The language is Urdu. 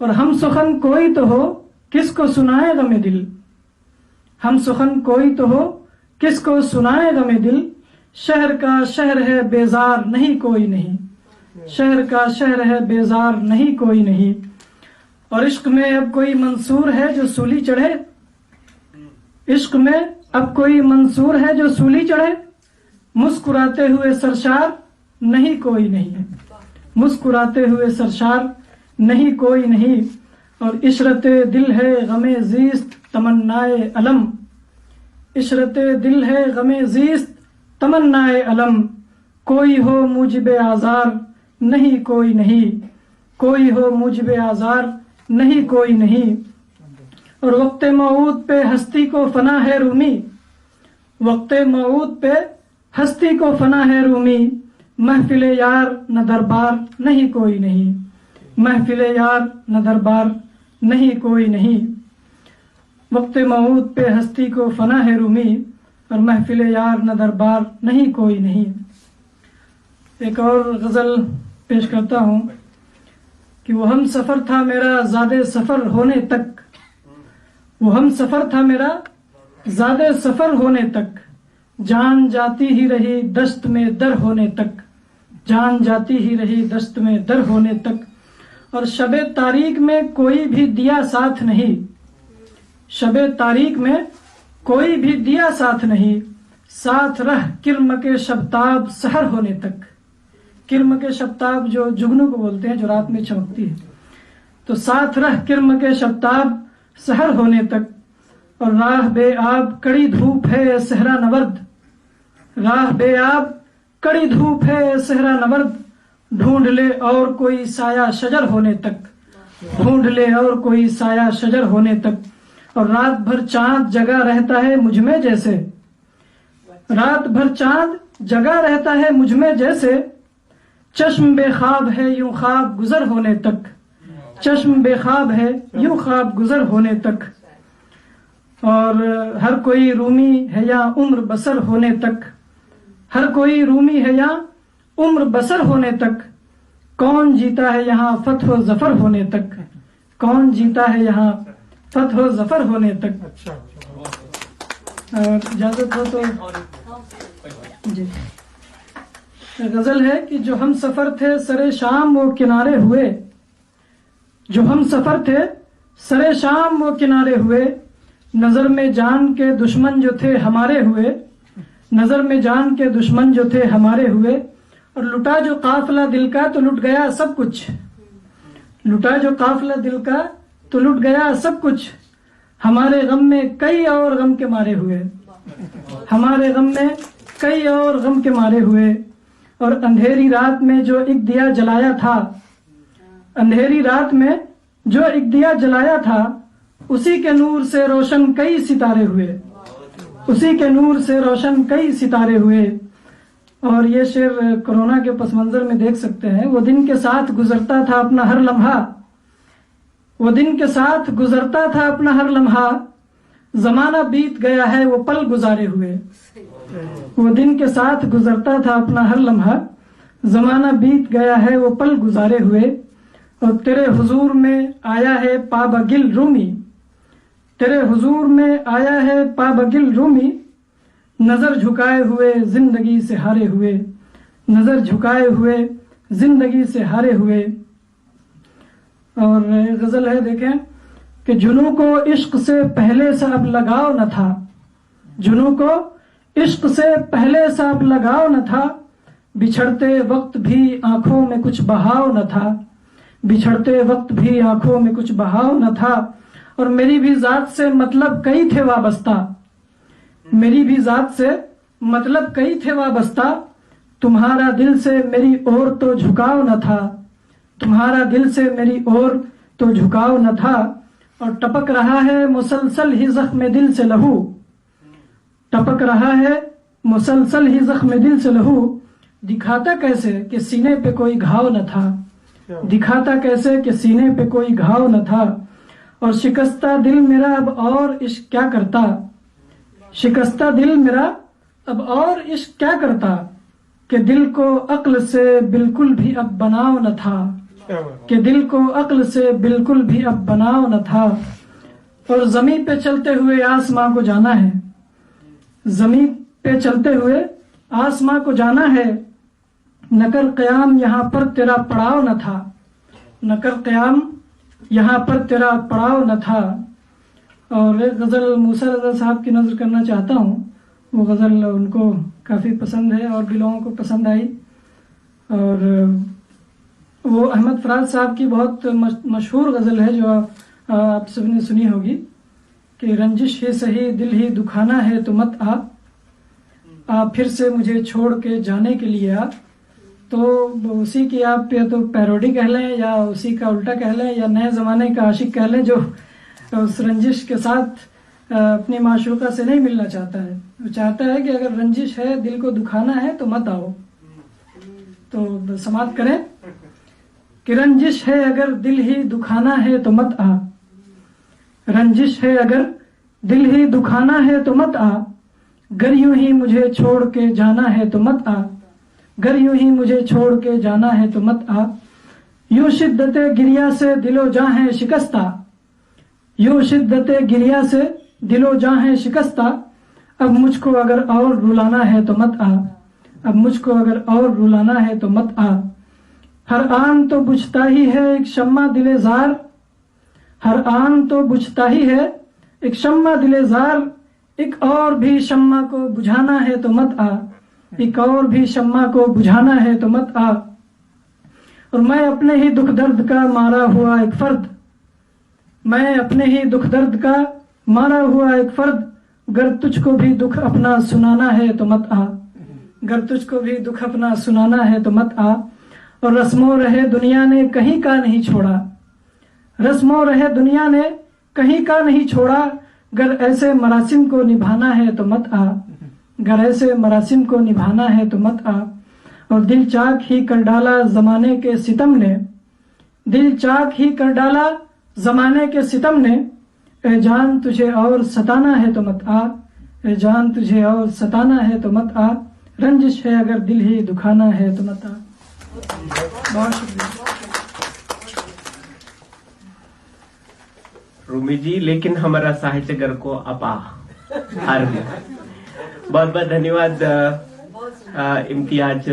اور ہم سخن کوئی تو ہو کس کو سنائے غم دل، ہم سخن کوئی تو ہو کس کو سنائے غم دل، شہر کا شہر ہے بیزار نہیں کوئی نہیں، شہر کا شہر ہے بیزار نہیں کوئی نہیں۔ اور عشق میں اب کوئی منصور ہے جو سولی چڑھے، عشق میں اب کوئی منصور ہے جو سولی چڑھے، مسکراتے ہوئے سرشار نہیں کوئی نہیں، مسکراتے ہوئے سرشار نہیں کوئی نہیں۔ اور عشرت دل ہے غم زیست تمنائے علم، عشرت دل ہے غم زیست تمنائے علم، کوئی ہو موجب آزار نہیں کوئی نہیں، کوئی ہو موجب آزار نہیں کوئی نہیں۔ اور وقت موعود پہ ہستی کو فنا ہے رومی، وقت موعود پہ ہستی کو فنا ہے رومی، محفل یار نہ دربار نہیں کوئی نہیں، محفل یار نہ دربار نہیں کوئی نہیں۔ وقت موعود پہ ہستی کو فنا ہے رومی، اور محفل یار نہ دربار نہیں کوئی نہیں۔ ایک اور غزل پیش کرتا ہوں کہ وہ ہم سفر تھا میرا زیادہ سفر ہونے تک، وہ ہم سفر تھا میرا زیادہ سفر ہونے تک، جان جاتی ہی رہی دشت میں در ہونے تک، جان جاتی ہی رہی دشت میں در ہونے تک۔ اور شب تاریک میں کوئی بھی دیا ساتھ نہیں، شب تاریک میں کوئی بھی دیا ساتھ نہیں، ساتھ رہ کرم کے شبتاب سحر ہونے تک۔ کرم کے شبتاب جو جگنو کو بولتے ہیں، جو رات میں چمکتی ہے، تو ساتھ رہ کرم کے شبتاب سحر ہونے تک۔ اور راہ بے آب کڑی دھوپ ہے صحرا نورد، راہ بے آب کڑی دھوپ ہے صحرا نورد، ڈھونڈ لے اور کوئی سایہ شجر ہونے تک، ڈھونڈ لے اور کوئی سایہ شجر ہونے تک۔ اور رات بھر چاند جگا رہتا ہے مجھ میں جیسے، رات بھر چاند جگا رہتا ہے مجھ میں جیسے، چشم بے خواب ہے یوں خواب گزر ہونے تک، چشم بے خواب ہے یوں خواب گزر ہونے تک۔ اور ہر کوئی رومی ہے یا عمر بسر ہونے تک، ہر کوئی رومی ہے یا عمر بسر ہونے تک، کون جیتا ہے یہاں فتح و ظفر ہونے تک، کون جیتا ہے یہاں فتح و ظفر ہونے تک۔ اور اجازت ہو تو جی غزل ہے کہ جو ہم سفر تھے سرے شام وہ کنارے ہوئے، جو ہم سفر تھے سرے شام وہ کنارے ہوئے، نظر میں جان کے دشمن جو تھے ہمارے ہوئے، نظر میں جان کے دشمن جو تھے ہمارے ہوئے۔ اور لٹا جو قافلہ دل کا تو لٹ گیا سب کچھ، لٹا جو قافلہ دل کا تو لٹ گیا سب کچھ، ہمارے غم میں کئی اور غم کے مارے ہوئے، ہمارے غم میں کئی اور غم کے مارے ہوئے۔ اور اندھیری رات میں جو ایک دیا جلایا تھا، اندھیری رات میں جو ایک دیا جلایا تھا، اسی کے نور سے روشن کئی ستارے ہوئے، اسی کے نور سے روشن کئی ستارے ہوئے۔ اور یہ شعر کورونا کے پس منظر میں دیکھ سکتے ہیں۔ وہ دن کے ساتھ گزرتا تھا اپنا ہر لمحہ، وہ دن کے ساتھ گزرتا تھا اپنا ہر لمحہ، زمانہ بیت گیا ہے وہ پل گزارے ہوئے، وہ دن کے ساتھ گزرتا تھا اپنا ہر لمحہ، زمانہ بیت گیا ہے وہ پل گزارے ہوئے۔ اور تیرے حضور میں آیا ہے پابگل رومی، تیرے حضور میں آیا ہے پابگل رومی، نظر جھکائے ہوئے زندگی سے ہارے ہوئے، نظر جھکائے ہوئے زندگی سے ہارے ہوئے۔ اور غزل ہے دیکھیں کہ جنوں کو عشق سے پہلے سے اب لگاؤ نہ تھا، جنوں کو عشق سے پہلے سے اب لگاؤ نہ تھا، بچھڑتے وقت بھی آنکھوں میں کچھ بہاؤ نہ تھا، بچھڑتے وقت بھی آنکھوں میں کچھ بہاؤ نہ تھا۔ اور میری بھی ذات سے مطلب کئی تھے وابستہ، میری بھی ذات سے مطلب کئی تھے وابستہ، تمہارا دل سے میری اور تو جھکاؤ نہ تھا، تمہارا دل سے میری اور تو جھکاؤ نہ تھا۔ اور ٹپک رہا ہے مسلسل ہی زخم دل سے لہو، ٹپک رہا ہے مسلسل ہی زخم دل سے لہو، دکھاتا کیسے کہ سینے پہ کوئی گھاؤ نہ تھا، دکھاتا کیسے کہ سینے پہ کوئی گھاؤ نہ تھا۔ اور شکستہ دل میرا اب اور عشق کیا کرتا، شکستہ دل میرا اب اور عشق کیا کرتا، کہ دل کو عقل سے بالکل بھی اب بناؤ نہ تھا، کہ دل کو عقل سے بالکل بھی اب بناؤ نہ تھا، اور زمین پہ چلتے ہوئے آسماں کو جانا ہے، زمین پہ چلتے ہوئے آسماں کو جانا ہے، نہ کر قیام یہاں پر تیرا پڑاؤ نہ تھا، نہ کر قیام یہاں پر تیرا پڑاؤ نہ تھا۔ اور ایک غزل موسیٰ رضا صاحب کی نظر کرنا چاہتا ہوں، وہ غزل ان کو کافی پسند ہے اور بھی لوگوں کو پسند آئی، اور وہ احمد فراز صاحب کی بہت مشہور غزل ہے جو آپ سب نے سنی ہوگی کہ رنجش ہی سہی دل ہی دکھانا ہے تو مت آ پھر سے مجھے چھوڑ کے جانے کے لیے آ۔ تو اسی کی آپ یا تو پیروڈی کہہ لیں یا اسی کا الٹا کہہ لیں یا نئے زمانے کا عاشق کہہ لیں جو اس رنجش کے ساتھ اپنی معشوقہ سے نہیں ملنا چاہتا ہے، وہ چاہتا ہے کہ اگر رنجش ہے دل کو دکھانا ہے تو مت آؤ۔ تو سماعت کریں کہ رنجش ہے اگر دل ہی دکھانا ہے تو مت آ، رنجش ہے اگر دل ہی دکھانا ہے تو مت آ، گر یوں ہی مجھے چھوڑ کے جانا ہے تو مت آ، گر یوں ہی مجھے چھوڑ کے جانا ہے تو مت آ۔ یوں شدت گریہ سے دل و جاں ہے شکستہ، یوں شدت گریہ سے دل و جاں ہے شکستہ، اب مجھ کو اگر اور رلانا ہے تو مت آ، اب مجھ کو اگر اور رلانا ہے تو مت آ۔ ہر آن تو بجھتا ہی ہے ایک شمع دل زار، ہر آن تو بجھتا ہی ہے ایک شمع دل زار، ایک اور بھی شمع کو بجھانا ہے تو مت آ، ایک اور بھی شمع کو بجھانا ہے تو مت آ۔ اور میں اپنے ہی دکھ درد کا مارا ہوا ایک فرد، میں اپنے ہی دکھ درد کا مارا ہوا ایک فرد، گر تجھ کو بھی دکھ اپنا سنانا ہے تو مت آ، گر تجھ کو بھی دکھ اپنا سنانا ہے تو مت آ۔ اور رسم و رہے دنیا نے کہیں کا نہیں چھوڑا، رسم و رہے دنیا نے کہیں کا نہیں چھوڑا، گر ایسے مراسم کو نبھانا ہے تو مت آ، گر ایسے مراسم کو نبھانا ہے تو مت آ۔ اور دل چاک ہی کر ڈالا زمانے کے ستم نے، دل چاک ہی کر ڈالا زمانے کے ستم نے، اے جان تجھے اور ستانا ہے تو مت آ، اے جان تجھے اور ستانا ہے تو مت آ، رنجش ہے اگر دل ہی دکھانا ہے تو مت آ۔ بہت شکریہ رومی جی، لیکن ہمارا ساہتیہ گر کو اپا ہار گیا۔ بہت بہت دھنیہ واد امتیاز۔